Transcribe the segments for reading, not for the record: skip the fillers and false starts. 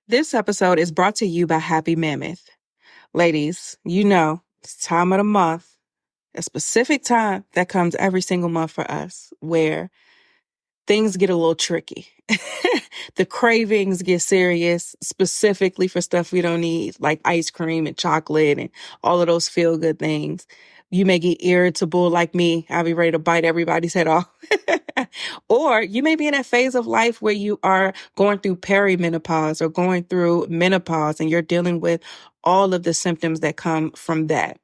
This episode is brought to you by Happy Mammoth. Ladies, you know, it's time of the month, a specific time that comes every single month for us where things get a little tricky. The cravings get serious, specifically for stuff we don't need, like ice cream and chocolate and all of those feel-good things. You may get irritable like me. I'll be ready to bite everybody's head off. Or you may be in that phase of life where you are going through perimenopause or going through menopause and you're dealing with all of the symptoms that come from that.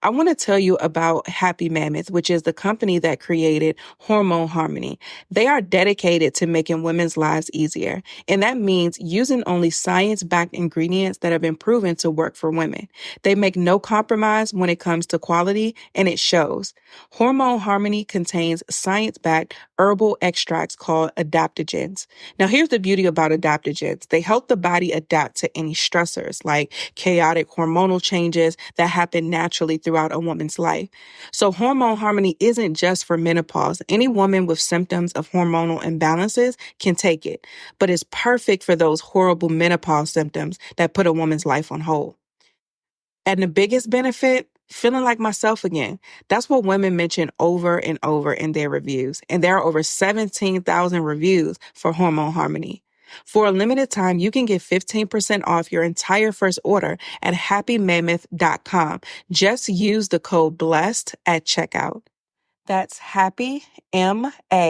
I want to tell you about Happy Mammoth, which is the company that created Hormone Harmony. They are dedicated to making women's lives easier, and that means using only science-backed ingredients that have been proven to work for women. They make no compromise when it comes to quality, and it shows. Hormone Harmony contains science-backed herbal extracts called adaptogens. Now, here's the beauty about adaptogens. They help the body adapt to any stressors like chaotic hormonal changes that happen naturally throughout a woman's life. So Hormone Harmony isn't just for menopause. Any woman with symptoms of hormonal imbalances can take it, but it's perfect for those horrible menopause symptoms that put a woman's life on hold. And the biggest benefit, feeling like myself again. That's what women mention over and over in their reviews. And there are over 17,000 reviews for Hormone Harmony. For a limited time, you can get 15% off your entire first order at happymammoth.com. Just use the code BLESSED at checkout. That's happy, MAMMOTH.com,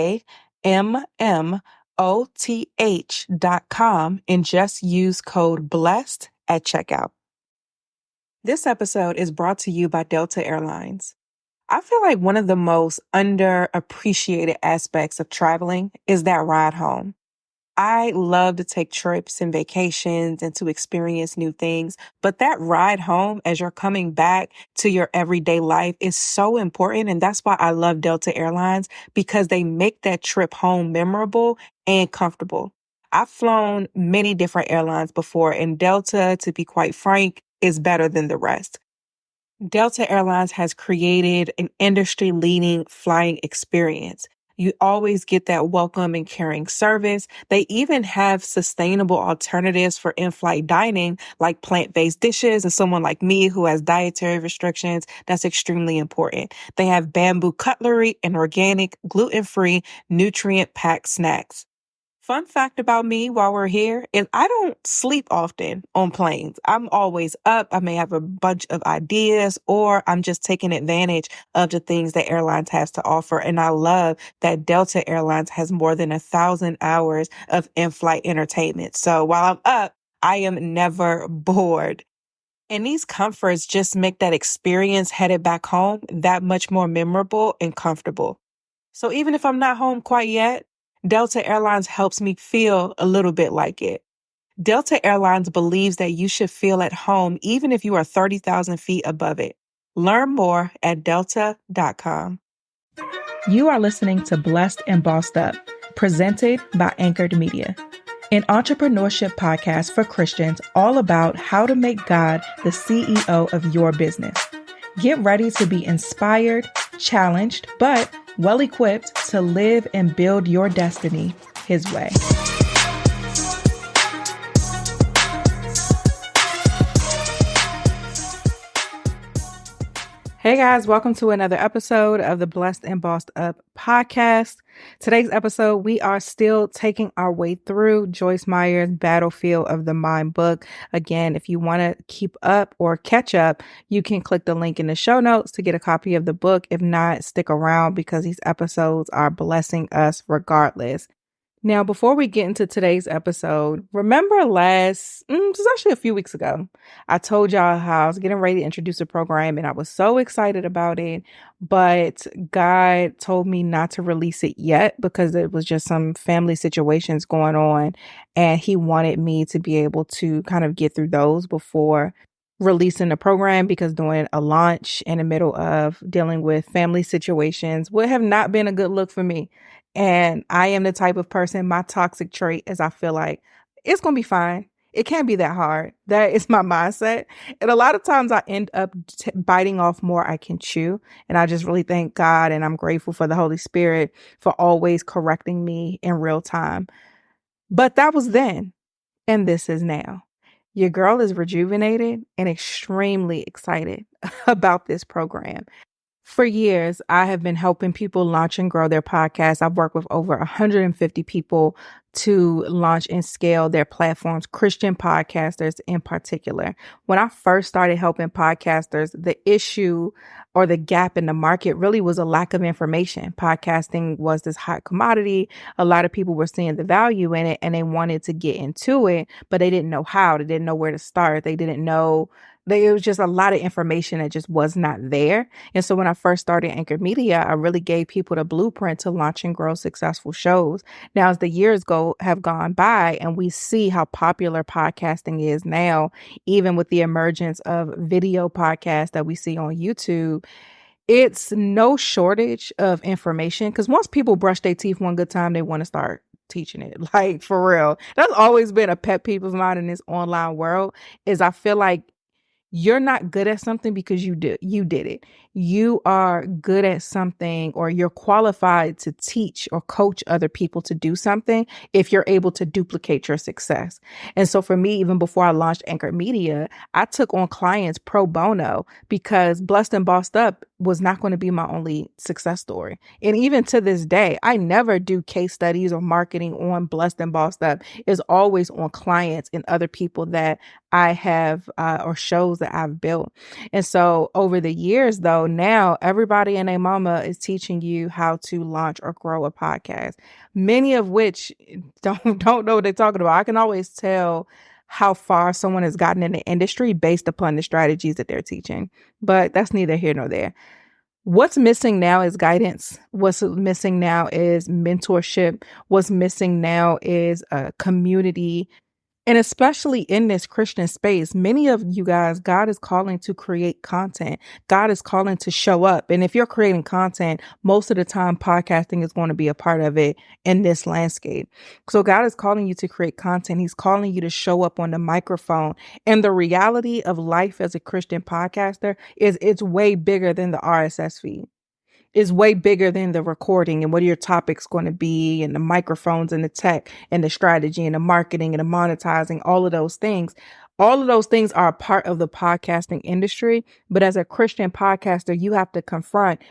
and just use code BLESSED at checkout. This episode is brought to you by Delta Airlines. I feel like one of the most underappreciated aspects of traveling is that ride home. I love to take trips and vacations and to experience new things, but that ride home as you're coming back to your everyday life is so important. And that's why I love Delta Airlines, because they make that trip home memorable and comfortable. I've flown many different airlines before, and Delta, to be quite frank, is better than the rest. Delta Airlines has created an industry-leading flying experience. You always get that welcome and caring service. They even have sustainable alternatives for in-flight dining, like plant-based dishes, and someone like me who has dietary restrictions, that's extremely important. They have bamboo cutlery and organic, gluten-free, nutrient-packed snacks. Fun fact about me while we're here is I don't sleep often on planes. I'm always up. I may have a bunch of ideas, or I'm just taking advantage of the things that airlines has to offer. And I love that Delta Airlines has more than 1,000 hours of in-flight entertainment. So while I'm up, I am never bored. And these comforts just make that experience headed back home that much more memorable and comfortable. So even if I'm not home quite yet, Delta Airlines helps me feel a little bit like it. Delta Airlines believes that you should feel at home even if you are 30,000 feet above it. Learn more at delta.com. You are listening to Blessed and Bossed Up, presented by Anchored Media, an entrepreneurship podcast for Christians all about how to make God the CEO of your business. Get ready to be inspired, challenged, but well-equipped to live and build your destiny His way. Hey guys, welcome to another episode of the Blessed and Bossed Up podcast. Today's episode, we are still taking our way through Joyce Meyer's Battlefield of the Mind book. Again, if you want to keep up or catch up, you can click the link in the show notes to get a copy of the book. If not, stick around because these episodes are blessing us regardless. Now, before we get into today's episode, remember it was actually a few weeks ago, I told y'all how I was getting ready to introduce a program and I was so excited about it, but God told me not to release it yet because it was just some family situations going on and He wanted me to be able to kind of get through those before releasing the program, because doing a launch in the middle of dealing with family situations would have not been a good look for me. And I am the type of person, my toxic trait is I feel like it's going to be fine. It can't be that hard. That is my mindset. And a lot of times I end up biting off more I can chew. And I just really thank God and I'm grateful for the Holy Spirit for always correcting me in real time. But that was then. and this is now. Your girl is rejuvenated and extremely excited about this program. For years, I have been helping people launch and grow their podcasts. I've worked with over 150 people to launch and scale their platforms, Christian podcasters in particular. When I first started helping podcasters, the issue or the gap in the market really was a lack of information. Podcasting was this hot commodity. A lot of people were seeing the value in it and they wanted to get into it, but they didn't know how. They didn't know where to start. They didn't know. It was just a lot of information that just was not there. And so when I first started Anchor Media, I really gave people the blueprint to launch and grow successful shows. Now, as the years have gone by and we see how popular podcasting is now, even with the emergence of video podcasts that we see on YouTube, it's no shortage of information because once people brush their teeth one good time, they want to start teaching it. Like, for real. That's always been a pet peeve of mine in this online world is I feel like you're not good at something because you did it. You are good at something or you're qualified to teach or coach other people to do something if you're able to duplicate your success. And so for me, even before I launched Anchor Media, I took on clients pro bono because Blessed and Bossed Up was not going to be my only success story. And even to this day, I never do case studies or marketing on Blessed and Bossed Up. It's always on clients and other people that I have or shows that I've built. And so over the years, though, now everybody and their mama is teaching you how to launch or grow a podcast, many of which don't know what they're talking about. I can always tell how far someone has gotten in the industry based upon the strategies that they're teaching. But that's neither here nor there. What's missing now is guidance. What's missing now is mentorship. What's missing now is a community. And especially in this Christian space, many of you guys, God is calling to create content. God is calling to show up. And if you're creating content, most of the time, podcasting is going to be a part of it in this landscape. So God is calling you to create content. He's calling you to show up on the microphone. And the reality of life as a Christian podcaster is it's way bigger than the RSS feed. Is way bigger than the recording and what are your topics going to be and the microphones and the tech and the strategy and the marketing and the monetizing, all of those things. All of those things are a part of the podcasting industry. But as a Christian podcaster, you have to confront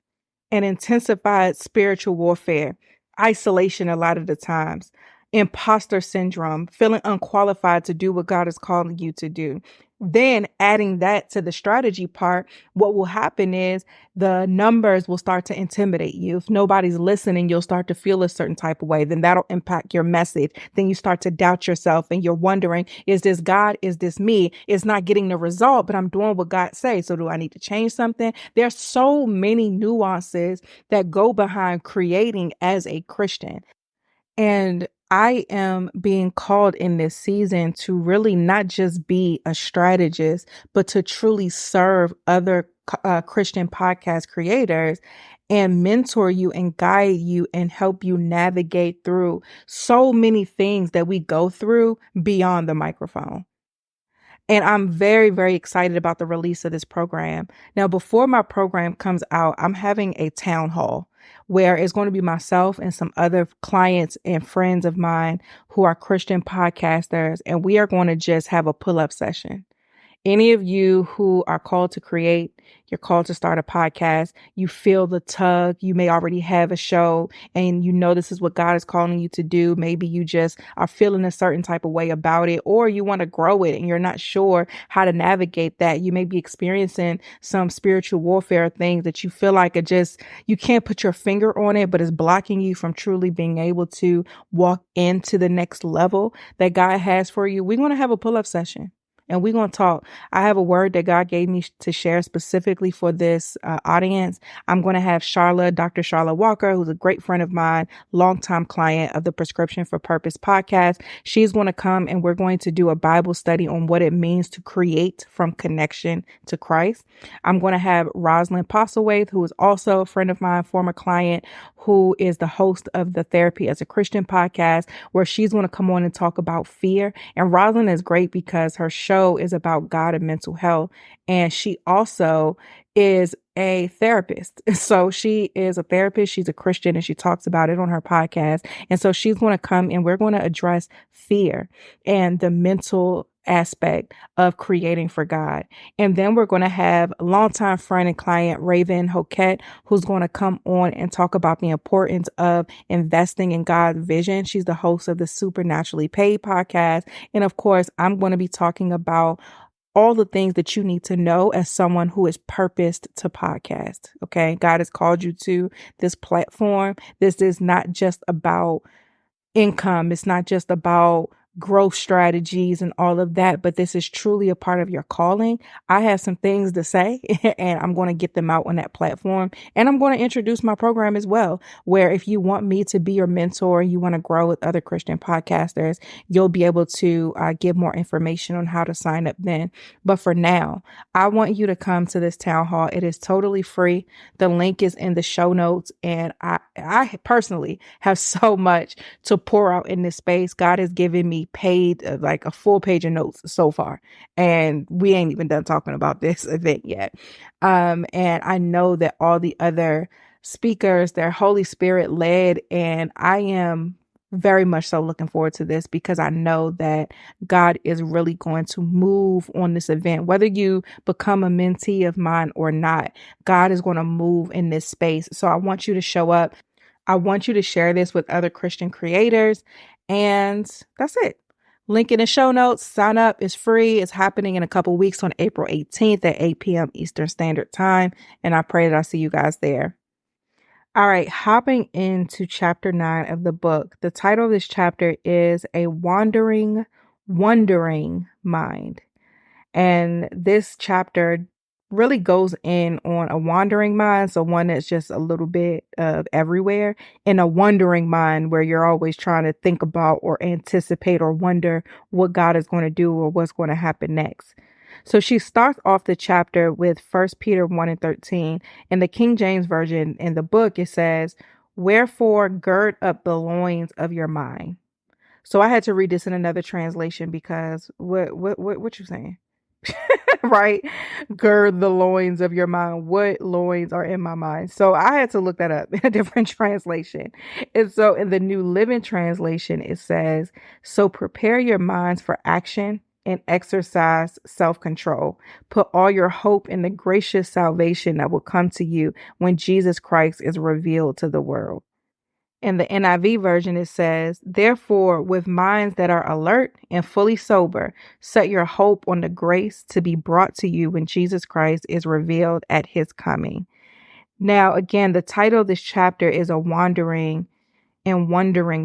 an intensified spiritual warfare, isolation a lot of the times, imposter syndrome, feeling unqualified to do what God is calling you to do. Then adding that to the strategy part, what will happen is the numbers will start to intimidate you. If nobody's listening, you'll start to feel a certain type of way. Then that'll impact your message. Then you start to doubt yourself and you're wondering, is this God? Is this me? It's not getting the result, but I'm doing what God says. So do I need to change something? There's so many nuances that go behind creating as a Christian. And I am being called in this season to really not just be a strategist, but to truly serve other Christian podcast creators and mentor you and guide you and help you navigate through so many things that we go through beyond the microphone. And I'm very, very excited about the release of this program. Now, before my program comes out, I'm having a town hall where it's going to be myself and some other clients and friends of mine who are Christian podcasters. And we are going to just have a pull-up session. Any of you who are called to create, you're called to start a podcast, you feel the tug, you may already have a show and you know this is what God is calling you to do. Maybe you just are feeling a certain type of way about it, or you want to grow it and you're not sure how to navigate that. You may be experiencing some spiritual warfare things that you feel like you can't put your finger on it, but it's blocking you from truly being able to walk into the next level that God has for you. We're going to have a pull-up session. And we're going to talk. I have a word that God gave me to share specifically for this audience. I'm going to have Dr. Charla Walker, who's a great friend of mine, longtime client of the Prescription for Purpose podcast. She's going to come and we're going to do a Bible study on what it means to create from connection to Christ. I'm going to have Rosalind Postlethwaite, who is also a friend of mine, former client, who is the host of the Therapy as a Christian podcast, where she's going to come on and talk about fear. And Rosalind is great because her show is about God and mental health. And she also is a therapist. So she is a therapist. She's a Christian and she talks about it on her podcast. And so she's going to come and we're going to address fear and the mental aspect of creating for God. And then we're going to have a longtime friend and client, Raven Hoquette, who's going to come on and talk about the importance of investing in God's vision. She's the host of the Supernaturally Paid podcast. And of course, I'm going to be talking about all the things that you need to know as someone who is purposed to podcast. Okay. God has called you to this platform. This is not just about income. It's not just about growth strategies and all of that, but this is truly a part of your calling. I have some things to say and I'm going to get them out on that platform. And I'm going to introduce my program as well, where if you want me to be your mentor, you want to grow with other Christian podcasters, you'll be able to give more information on how to sign up then. But for now, I want you to come to this town hall. It is totally free. The link is in the show notes. And I personally have so much to pour out in this space. God has given me paid like a full page of notes so far. And we ain't even done talking about this event yet. And I know that all the other speakers, they're Holy Spirit led. And I am very much so looking forward to this because I know that God is really going to move on this event. Whether you become a mentee of mine or not, God is going to move in this space. So I want you to show up. I want you to share this with other Christian creators. And that's it. Link in the show notes. Sign up. It's free. It's happening in a couple weeks on April 18th at 8 p.m. Eastern Standard Time. And I pray that I see you guys there. All right. Hopping into chapter 9 of the book. The title of this chapter is A Wandering Mind. And this chapter really goes in on a wandering mind. So one that's just a little bit of everywhere, and a wondering mind where you're always trying to think about or anticipate or wonder what God is going to do or what's going to happen next. So she starts off the chapter with 1 Peter 1 and 13. In the King James Version in the book, it says, "Wherefore gird up the loins of your mind." So I had to read this in another translation because what you saying? Right? Gird the loins of your mind. What loins are in my mind? So I had to look that up in a different translation. And so in the New Living Translation, it says, "So prepare your minds for action and exercise self-control. Put all your hope in the gracious salvation that will come to you when Jesus Christ is revealed to the world." In the NIV version, it says, "Therefore, with minds that are alert and fully sober, set your hope on the grace to be brought to you when Jesus Christ is revealed at his coming." Now, again, the title of this chapter is A Wandering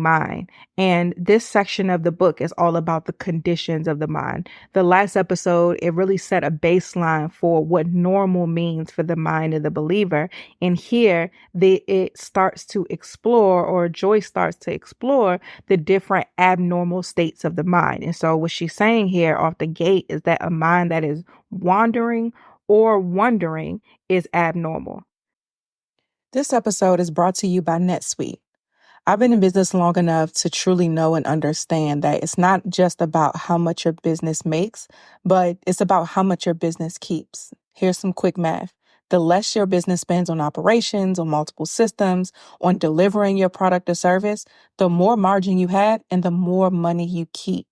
Mind. And this section of the book is all about the conditions of the mind. The last episode, it really set a baseline for what normal means for the mind of the believer. And here it starts to explore, or Joyce starts to explore, the different abnormal states of the mind. And so what she's saying here off the gate is that a mind that is wandering or wondering is abnormal. This episode is brought to you by NetSuite. I've been in business long enough to truly know and understand that it's not just about how much your business makes, but it's about how much your business keeps. Here's some quick math. The less your business spends on operations, on multiple systems, on delivering your product or service, the more margin you have and the more money you keep.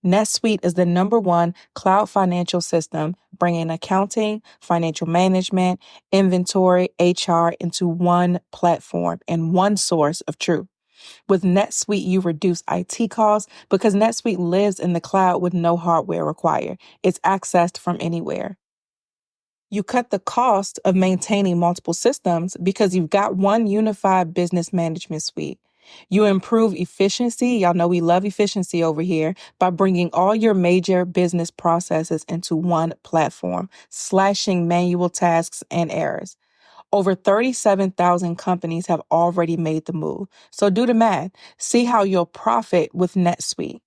NetSuite is the #1 cloud financial system, bringing accounting, financial management, inventory, HR into one platform and one source of truth. With NetSuite, you reduce IT costs because NetSuite lives in the cloud with no hardware required. It's accessed from anywhere. You cut the cost of maintaining multiple systems because you've got one unified business management suite. You improve efficiency. Y'all know we love efficiency over here by bringing all your major business processes into one platform, slashing manual tasks and errors. Over 37,000 companies have already made the move. So do the math. See how you'll profit with NetSuite.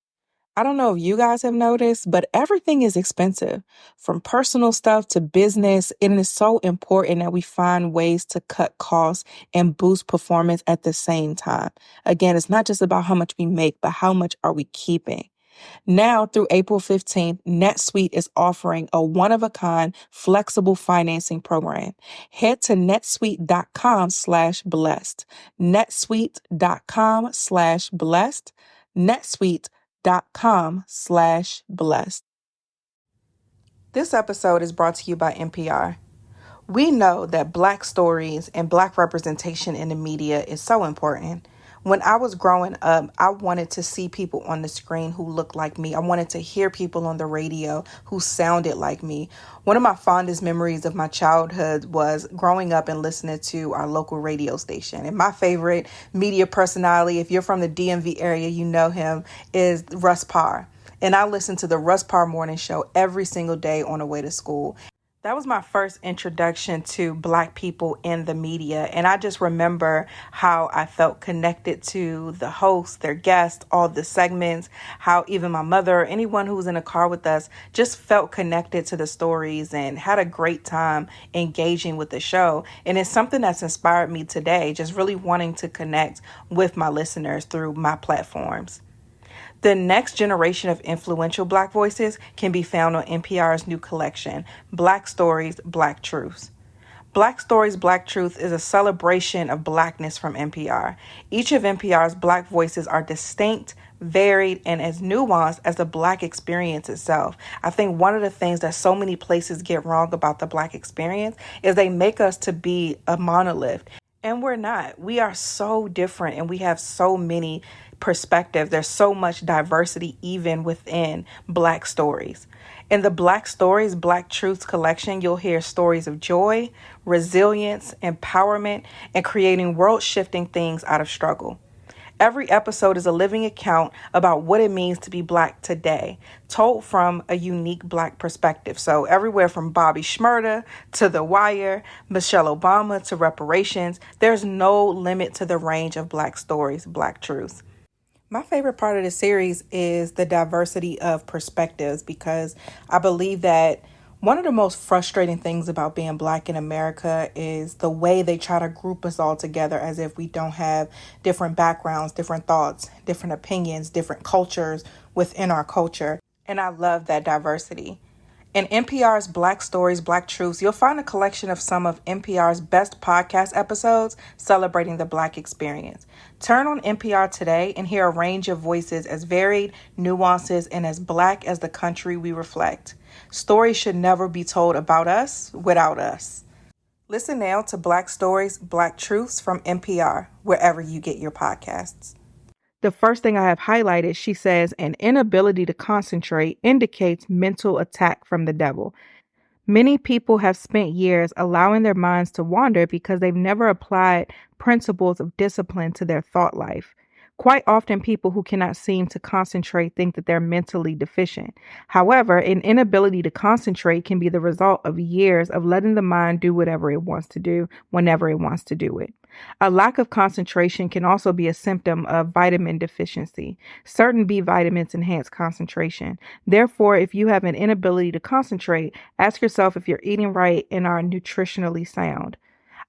I don't know if you guys have noticed, but everything is expensive, from personal stuff to business. It is so important that we find ways to cut costs and boost performance at the same time. Again, it's not just about how much we make, but how much are we keeping? Now through April 15th, NetSuite is offering a one-of-a-kind flexible financing program. Head to netsuite.com/blessed. netsuite.com/blessed. netsuite.com/blessed. This episode is brought to you by NPR. We know that Black stories and Black representation in the media is so important. When I was growing up, I wanted to see people on the screen who looked like me. I wanted to hear people on the radio who sounded like me. One of my fondest memories of my childhood was growing up and listening to our local radio station. And my favorite media personality, if you're from the DMV area, you know him, is Russ Parr. And I listened to the Russ Parr Morning Show every single day on the way to school. That was my first introduction to Black people in the media. And I just remember how I felt connected to the hosts, their guests, all the segments, how even my mother, anyone who was in a car with us, just felt connected to the stories and had a great time engaging with the show. And it's something that's inspired me today, just really wanting to connect with my listeners through my platforms. The next generation of influential Black voices can be found on NPR's new collection, Black Stories, Black Truths. Black Stories, Black Truth is a celebration of Blackness from NPR. Each of NPR's Black voices are distinct, varied, and as nuanced as the Black experience itself. I think one of the things that so many places get wrong about the Black experience is they make us to be a monolith. And we're not. We are so different and we have so many perspectives. There's so much diversity even within Black stories. In the Black Stories, Black Truths collection, you'll hear stories of joy, resilience, empowerment, and creating world-shifting things out of struggle. Every episode is a living account about what it means to be Black today, told from a unique Black perspective. So everywhere from Bobby Shmurda to The Wire, Michelle Obama to reparations, there's no limit to the range of Black stories, Black truths. My favorite part of the series is the diversity of perspectives because I believe that one of the most frustrating things about being Black in America is the way they try to group us all together as if we don't have different backgrounds, different thoughts, different opinions, different cultures within our culture. And I love that diversity. In NPR's Black Stories, Black Truths, you'll find a collection of some of NPR's best podcast episodes celebrating the Black experience. Turn on NPR today and hear a range of voices as varied, nuances, and as Black as the country we reflect. Stories should never be told about us without us. Listen now to Black Stories, Black Truths from NPR, wherever you get your podcasts. The first thing I have highlighted, she says, an inability to concentrate indicates mental attack from the devil. Many people have spent years allowing their minds to wander because they've never applied principles of discipline to their thought life. Quite often, people who cannot seem to concentrate think that they're mentally deficient. However, an inability to concentrate can be the result of years of letting the mind do whatever it wants to do, whenever it wants to do it. A lack of concentration can also be a symptom of vitamin deficiency. Certain B vitamins enhance concentration. Therefore, if you have an inability to concentrate, ask yourself if you're eating right and are nutritionally sound.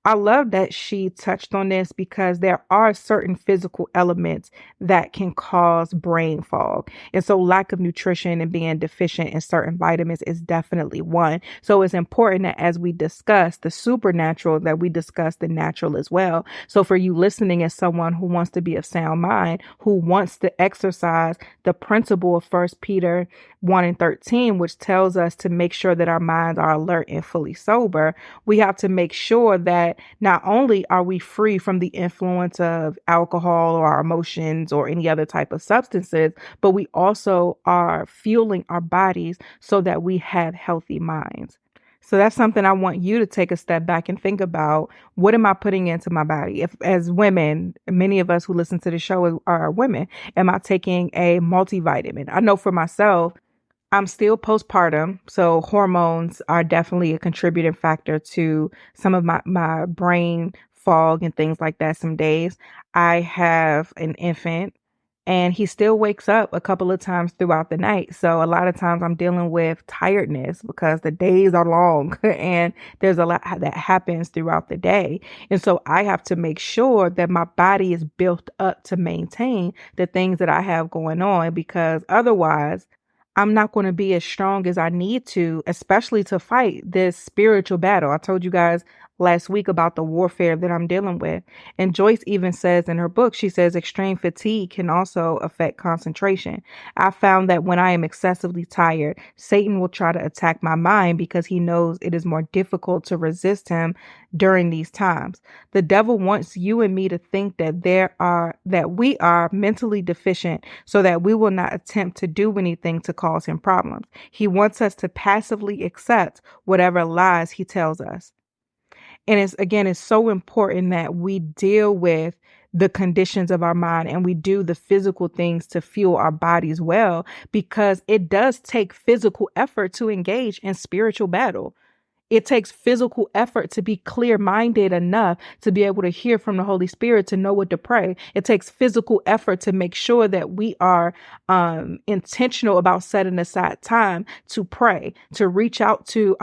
I love that she touched on this because there are certain physical elements that can cause brain fog. And so lack of nutrition and being deficient in certain vitamins is definitely one. So it's important that as we discuss the supernatural, that we discuss the natural as well. So for you listening as someone who wants to be of sound mind, who wants to exercise the principle of 1 Peter 1:13, which tells us to make sure that our minds are alert and fully sober, we have to make sure that not only are we free from the influence of alcohol or our emotions or any other type of substances, but we also are fueling our bodies so that we have healthy minds. So that's something I want you to take a step back and think about. What am I putting into my body? If, as women, many of us who listen to the show are women, am I taking a multivitamin? I know for myself, I'm still postpartum, so hormones are definitely a contributing factor to some of my brain fog and things like that some days. I have an infant and he still wakes up a couple of times throughout the night. So a lot of times I'm dealing with tiredness because the days are long and there's a lot that happens throughout the day. And so I have to make sure that my body is built up to maintain the things that I have going on, because otherwise I'm not going to be as strong as I need to, especially to fight this spiritual battle. I told you guys last week about the warfare that I'm dealing with. And Joyce even says in her book, she says extreme fatigue can also affect concentration. I found that when I am excessively tired, Satan will try to attack my mind because he knows it is more difficult to resist him during these times. The devil wants you and me to think that we are mentally deficient so that we will not attempt to do anything to cause him problems. He wants us to passively accept whatever lies he tells us. And it's so important that we deal with the conditions of our mind and we do the physical things to fuel our bodies well, because it does take physical effort to engage in spiritual battle. It takes physical effort to be clear-minded enough to be able to hear from the Holy Spirit, to know what to pray. It takes physical effort to make sure that we are intentional about setting aside time to pray, to reach out to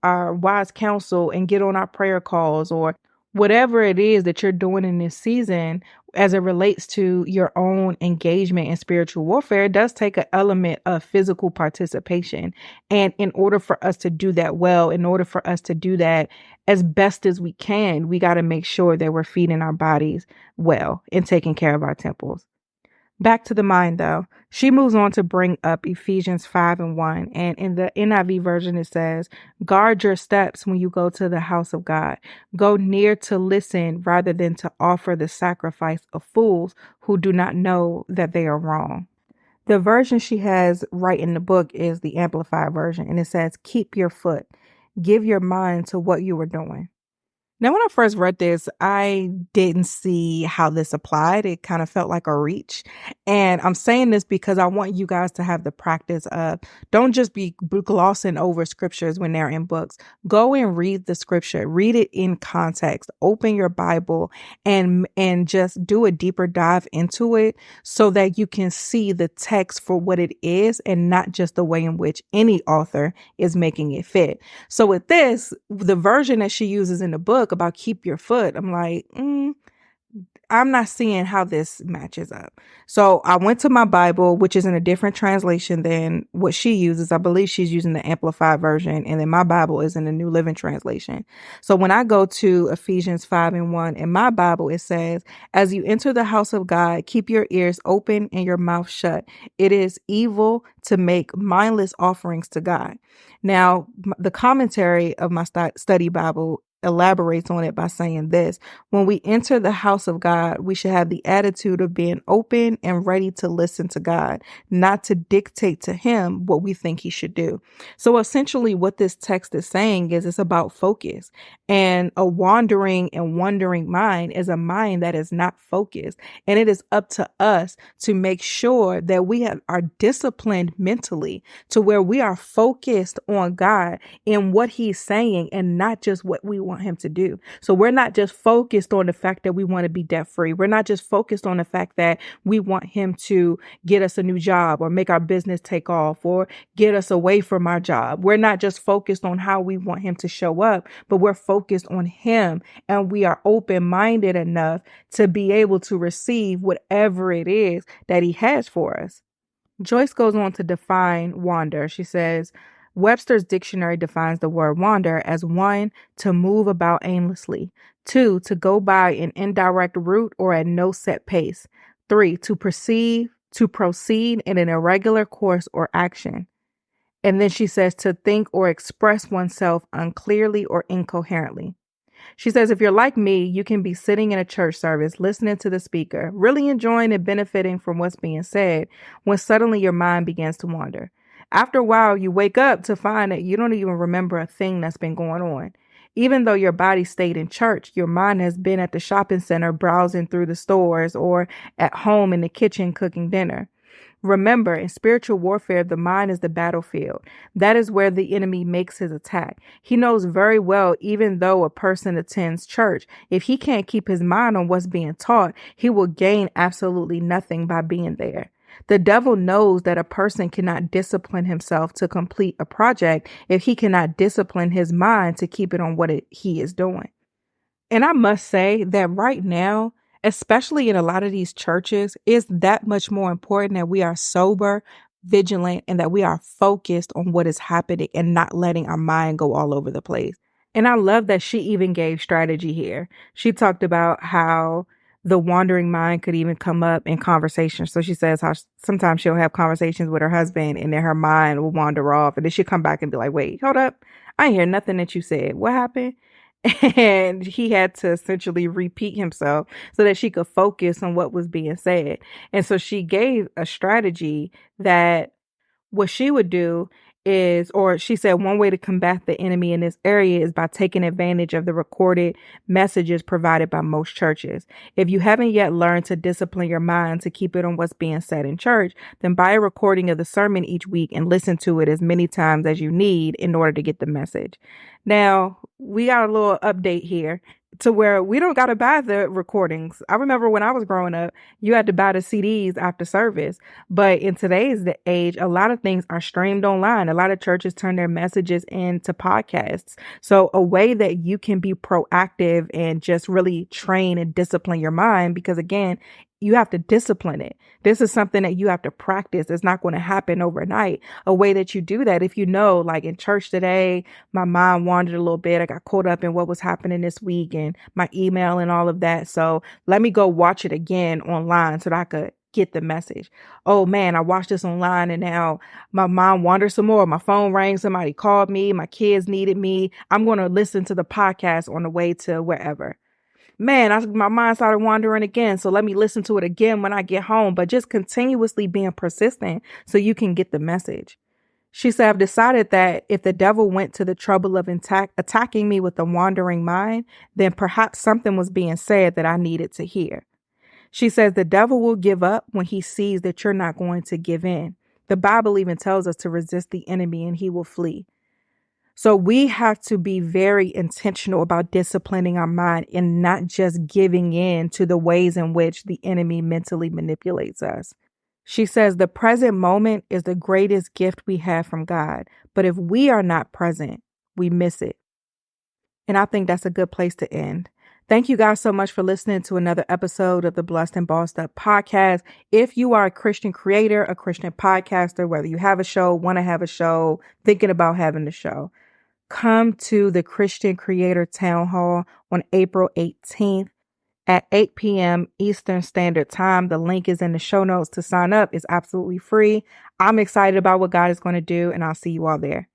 our wise counsel and get on our prayer calls, or whatever it is that you're doing in this season as it relates to your own engagement in spiritual warfare. It does take an element of physical participation. And in order for us to do that well, in order for us to do that as best as we can, we got to make sure that we're feeding our bodies well and taking care of our temples. Back to the mind, though. She moves on to bring up Ephesians 5:1. And in the NIV version, it says, guard your steps when you go to the house of God. Go near to listen rather than to offer the sacrifice of fools who do not know that they are wrong. The version she has right in the book is the Amplified version. And it says, keep your foot. Give your mind to what you were doing. Now, when I first read this, I didn't see how this applied. It kind of felt like a reach. And I'm saying this because I want you guys to have the practice of, don't just be glossing over scriptures when they're in books. Go and read the scripture, read it in context, open your Bible and just do a deeper dive into it so that you can see the text for what it is and not just the way in which any author is making it fit. So with this, the version that she uses in the book about keep your foot, I'm like, I'm not seeing how this matches up. So I went to my Bible, which is in a different translation than what she uses. I believe she's using the Amplified version, and then my Bible is in the New Living Translation. So when I go to Ephesians 5:1 in my Bible, it says, as you enter the house of God, keep your ears open and your mouth shut. It is evil to make mindless offerings to God. Now, the commentary of my study Bible elaborates on it by saying this: when we enter the house of God, we should have the attitude of being open and ready to listen to God, not to dictate to him what we think he should do. So essentially what this text is saying is it's about focus, and a wandering and wondering mind is a mind that is not focused. And it is up to us to make sure that we are disciplined mentally to where we are focused on God and what he's saying and not just what we want him to do. So we're not just focused on the fact that we want to be debt free. We're not just focused on the fact that we want him to get us a new job or make our business take off or get us away from our job. We're not just focused on how we want him to show up, but we're focused on him, and we are open-minded enough to be able to receive whatever it is that he has for us. Joyce goes on to define wander. She says, Webster's dictionary defines the word wander as 1, to move about aimlessly, 2, to go by an indirect route or at no set pace, 3, to proceed in an irregular course or action. And then she says to think or express oneself unclearly or incoherently. She says, if you're like me, you can be sitting in a church service, listening to the speaker, really enjoying and benefiting from what's being said, when suddenly your mind begins to wander. After a while, you wake up to find that you don't even remember a thing that's been going on. Even though your body stayed in church, your mind has been at the shopping center, browsing through the stores, or at home in the kitchen cooking dinner. Remember, in spiritual warfare, the mind is the battlefield. That is where the enemy makes his attack. He knows very well, even though a person attends church, if he can't keep his mind on what's being taught, he will gain absolutely nothing by being there. The devil knows that a person cannot discipline himself to complete a project if he cannot discipline his mind to keep it on what he is doing. And I must say that right now, especially in a lot of these churches, is that much more important that we are sober, vigilant, and that we are focused on what is happening and not letting our mind go all over the place. And I love that she even gave strategy here. She talked about how the wandering mind could even come up in conversation. So she says how sometimes she'll have conversations with her husband and then her mind will wander off. And then she'll come back and be like, wait, hold up. I ain't hear nothing that you said. What happened? And he had to essentially repeat himself so that she could focus on what was being said. And so she gave a strategy that what she would do is, or she said one way to combat the enemy in this area is by taking advantage of the recorded messages provided by most churches. If you haven't yet learned to discipline your mind to keep it on what's being said in church, then buy a recording of the sermon each week and listen to it as many times as you need in order to get the message. Now, we got a little update here to where we don't got to buy the recordings. I remember when I was growing up, you had to buy the CDs after service. But in today's age, a lot of things are streamed online. A lot of churches turn their messages into podcasts. So a way that you can be proactive and just really train and discipline your mind, because again, you have to discipline it. This is something that you have to practice. It's not going to happen overnight. A way that you do that, if you know, like in church today, my mind wandered a little bit. I got caught up in what was happening this week and my email and all of that. So let me go watch it again online so that I could get the message. Oh man, I watched this online and now my mind wandered some more. My phone rang. Somebody called me. My kids needed me. I'm going to listen to the podcast on the way to wherever. Man, my mind started wandering again. So let me listen to it again when I get home, but just continuously being persistent so you can get the message. She said, I've decided that if the devil went to the trouble of attacking me with a wandering mind, then perhaps something was being said that I needed to hear. She says the devil will give up when he sees that you're not going to give in. The Bible even tells us to resist the enemy and he will flee. So we have to be very intentional about disciplining our mind and not just giving in to the ways in which the enemy mentally manipulates us. She says the present moment is the greatest gift we have from God. But if we are not present, we miss it. And I think that's a good place to end. Thank you guys so much for listening to another episode of the Blessed and Bossed Up podcast. If you are a Christian creator, a Christian podcaster, whether you have a show, want to have a show, thinking about having a show, come to the Christian Creator Town Hall on April 18th at 8 p.m. Eastern Standard Time. The link is in the show notes to sign up. It's absolutely free. I'm excited about what God is going to do, and I'll see you all there.